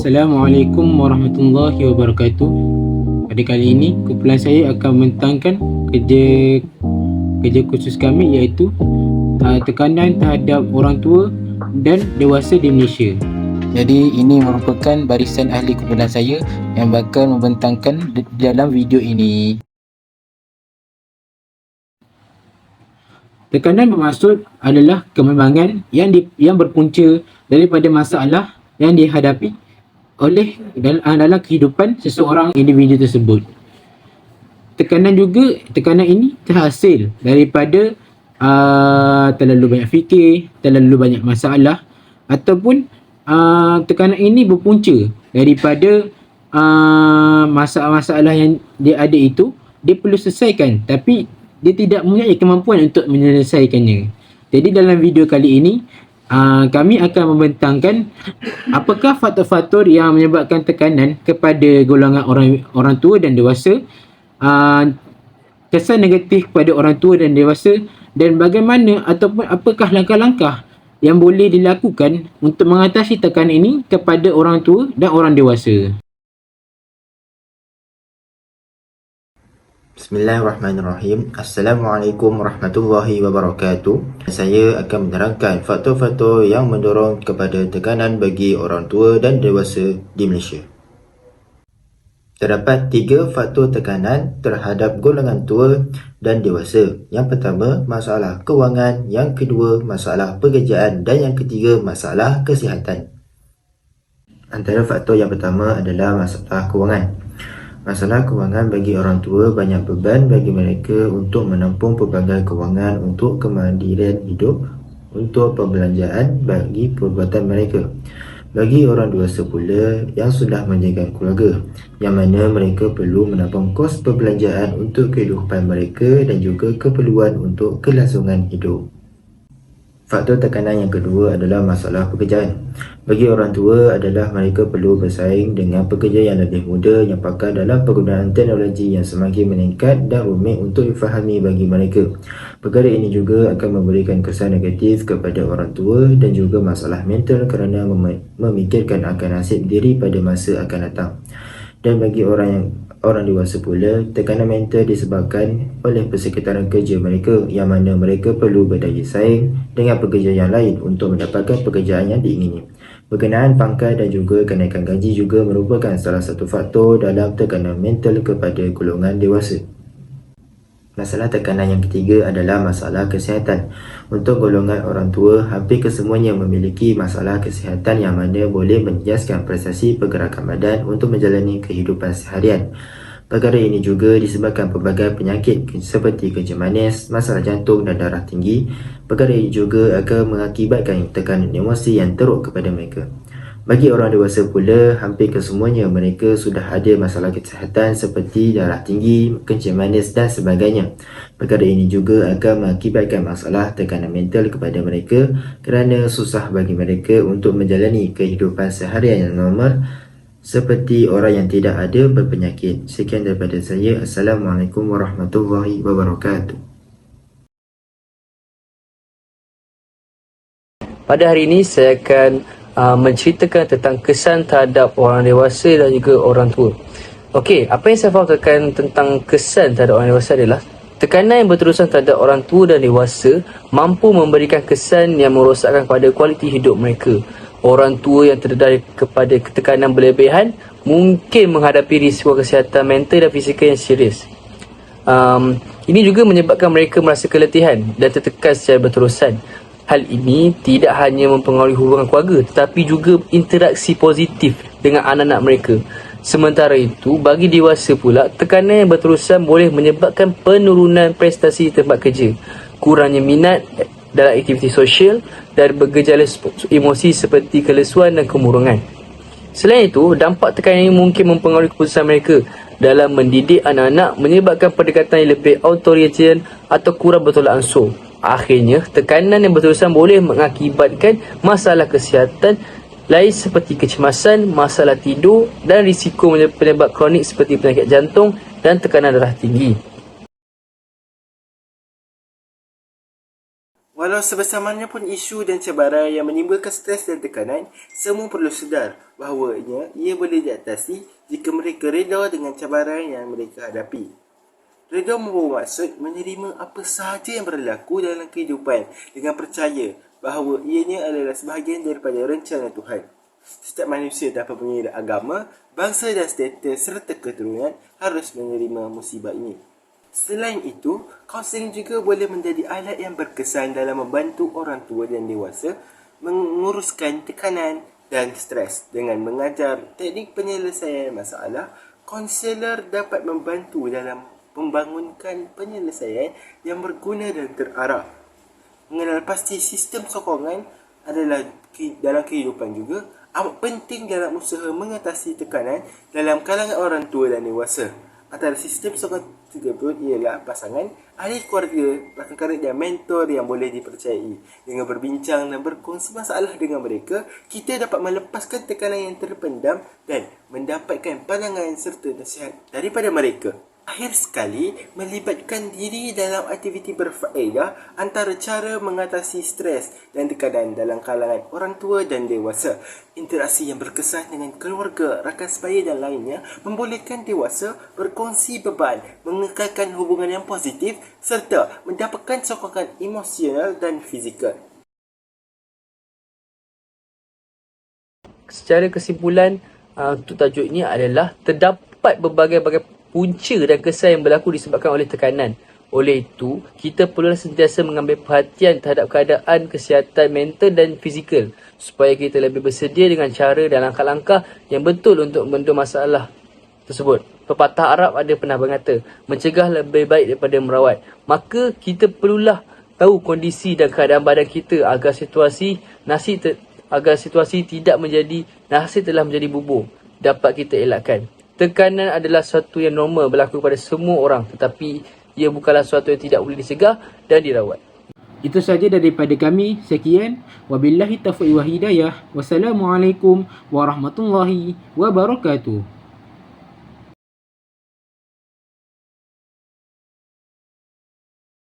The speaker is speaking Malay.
Assalamualaikum warahmatullahi wabarakatuh. Pada kali ini, kumpulan saya akan membentangkan kerja khusus kami, iaitu tekanan terhadap orang tua dan dewasa di Malaysia. Jadi ini merupakan barisan ahli kumpulan saya yang bakal membentangkan dalam video ini. Tekanan bermaksud adalah kemimbangan yang berpunca daripada masalah yang dihadapi oleh dalam kehidupan seseorang individu tersebut. Tekanan ini terhasil daripada terlalu banyak fikir, terlalu banyak masalah, ataupun tekanan ini berpunca daripada masalah-masalah yang dia ada itu, dia perlu selesaikan tapi dia tidak mempunyai kemampuan untuk menyelesaikannya. Jadi dalam video kali ini kami akan membentangkan apakah faktor-faktor yang menyebabkan tekanan kepada golongan orang tua dan dewasa, kesan negatif kepada orang tua dan dewasa, dan bagaimana ataupun apakah langkah-langkah yang boleh dilakukan untuk mengatasi tekanan ini kepada orang tua dan orang dewasa. Bismillahirrahmanirrahim. Assalamualaikum warahmatullahi wabarakatuh. Saya akan menerangkan faktor-faktor yang mendorong kepada tekanan bagi orang tua dan dewasa di Malaysia. Terdapat 3 faktor tekanan terhadap golongan tua dan dewasa. Yang pertama, masalah kewangan. Yang kedua, masalah pekerjaan. Dan yang ketiga, masalah kesihatan. Antara faktor yang pertama adalah masalah kewangan. Masalah kewangan bagi orang tua, banyak beban bagi mereka untuk menampung pelbagai kewangan untuk kemandirian hidup, untuk perbelanjaan bagi perbuatan mereka. Bagi orang dewasa pula yang sudah menjaga keluarga, yang mana mereka perlu menampung kos perbelanjaan untuk kehidupan mereka dan juga keperluan untuk kelangsungan hidup. Faktor tekanan yang kedua adalah masalah pekerjaan. Bagi orang tua adalah mereka perlu bersaing dengan pekerja yang lebih muda yang pakar dalam penggunaan teknologi yang semakin meningkat dan rumit untuk difahami bagi mereka. Perkara ini juga akan memberikan kesan negatif kepada orang tua dan juga masalah mental kerana memikirkan akan nasib diri pada masa akan datang. Dan bagi orang dewasa pula, tekanan mental disebabkan oleh persekitaran kerja mereka, yang mana mereka perlu berdaya saing dengan pekerja yang lain untuk mendapatkan pekerjaan yang diingini. Berkenaan pangkat dan juga kenaikan gaji juga merupakan salah satu faktor dalam tekanan mental kepada golongan dewasa. Masalah tekanan yang ketiga adalah masalah kesihatan. Untuk golongan orang tua, hampir kesemuanya memiliki masalah kesihatan yang mana boleh menjejaskan prestasi pergerakan badan untuk menjalani kehidupan seharian. Perkara ini juga disebabkan pelbagai penyakit seperti kencing manis, masalah jantung dan darah tinggi. Perkara ini juga akan mengakibatkan tekanan emosi yang teruk kepada mereka. Bagi orang dewasa pula, hampir kesemuanya mereka sudah ada masalah kesihatan seperti darah tinggi, kencing manis dan sebagainya. Perkara ini juga akan mengakibatkan masalah tekanan mental kepada mereka kerana susah bagi mereka untuk menjalani kehidupan seharian yang normal seperti orang yang tidak ada berpenyakit. Sekian daripada saya. Assalamualaikum warahmatullahi wabarakatuh. Pada hari ini saya akan menceritakan tentang kesan terhadap orang dewasa dan juga orang tua. Okey, apa yang saya faham tentang kesan terhadap orang dewasa adalah tekanan yang berterusan terhadap orang tua dan dewasa mampu memberikan kesan yang merosakkan pada kualiti hidup mereka. Orang tua yang terdedah kepada tekanan berlebihan mungkin menghadapi risiko kesihatan mental dan fizikal yang serius. Ini juga menyebabkan mereka merasa keletihan dan tertekan secara berterusan. Hal ini tidak hanya mempengaruhi hubungan keluarga tetapi juga interaksi positif dengan anak-anak mereka. Sementara itu, bagi dewasa pula, tekanan yang berterusan boleh menyebabkan penurunan prestasi di tempat kerja, kurangnya minat dalam aktiviti sosial dan bergejala emosi seperti kelesuan dan kemurungan. Selain itu, dampak tekanan ini mungkin mempengaruhi keputusan mereka dalam mendidik anak-anak, menyebabkan pendekatan yang lebih authoritarian atau kurang bertolak ansur. Akhirnya, tekanan yang berterusan boleh mengakibatkan masalah kesihatan lain seperti kecemasan, masalah tidur dan risiko penyebab kronik seperti penyakit jantung dan tekanan darah tinggi. Walau sebesar mana pun isu dan cabaran yang menimbulkan stres dan tekanan, semua perlu sedar bahawanya ia boleh diatasi jika mereka reda dengan cabaran yang mereka hadapi. Reda membawa maksud menerima apa sahaja yang berlaku dalam kehidupan dengan percaya bahawa ianya adalah sebahagian daripada rencana Tuhan. Setiap manusia tanpa mengira agama, bangsa dan status serta keturunan harus menerima musibah ini. Selain itu, kaunseling juga boleh menjadi alat yang berkesan dalam membantu orang tua dan dewasa menguruskan tekanan dan stres. Dengan mengajar teknik penyelesaian masalah, kaunselor dapat membantu dalam membangunkan penyelesaian yang berguna dan terarah. Mengenal pasti sistem sokongan adalah dalam kehidupan juga amat penting dalam usaha mengatasi tekanan dalam kalangan orang tua dan dewasa. Antara sistem sokongan tersebut ialah pasangan, ahli keluarga, rakan karib dan mentor yang boleh dipercayai. Dengan berbincang dan berkongsi masalah dengan mereka, kita dapat melepaskan tekanan yang terpendam dan mendapatkan pandangan serta nasihat daripada mereka. Akhir sekali, melibatkan diri dalam aktiviti berfaedah antara cara mengatasi stres dan tekanan dalam kalangan orang tua dan dewasa. Interaksi yang berkesan dengan keluarga, rakan sebaya dan lainnya membolehkan dewasa berkongsi beban, mengekalkan hubungan yang positif serta mendapatkan sokongan emosional dan fizikal. Secara kesimpulan, untuk tajuknya adalah terdapat berbagai-bagai punca dan kesan yang berlaku disebabkan oleh tekanan. Oleh itu, kita perlu sentiasa mengambil perhatian terhadap keadaan kesihatan mental dan fizikal supaya kita lebih bersedia dengan cara dan langkah-langkah yang betul untuk membendung masalah tersebut. Pepatah Arab ada pernah berkata, mencegah lebih baik daripada merawat. Maka kita perlulah tahu kondisi dan keadaan badan kita agar situasi tidak menjadi nasi telah menjadi bubur dapat kita elakkan. Tekanan adalah sesuatu yang normal berlaku pada semua orang, tetapi ia bukanlah sesuatu yang tidak boleh dicegah dan dirawat. Itu saja daripada kami. Sekian. Wabillahi taufiq wa hidayah. Wassalamualaikum warahmatullahi wabarakatuh.